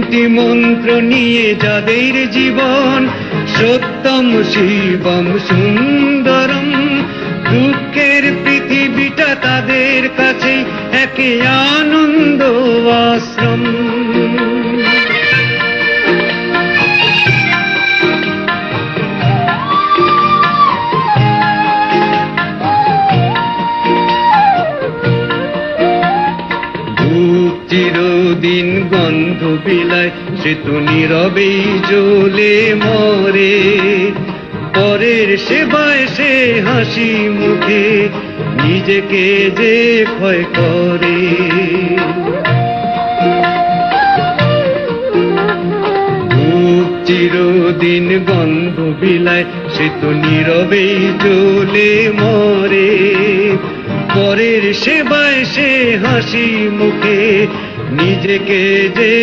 তিনটি মন্ত্র নিয়ে যাদের জীবন, সত্যম শিবম সুন্দরম। দুঃখের পৃথিবীটা তাদের কাছে একে আনন্দ আশ্রম। চিরদিন গন্ধ বিলায়, সে তো নীরবেই জ্বলে মরে। পরের সেবায় সে হাসি মুখে নিজেকে যে ক্ষয় করে। চিরদিন গন্ধ বিলায়, সে তো নীরবেই জ্বলে মরে। পরের সেবায় সে হাসি মুখে নিজেকে যে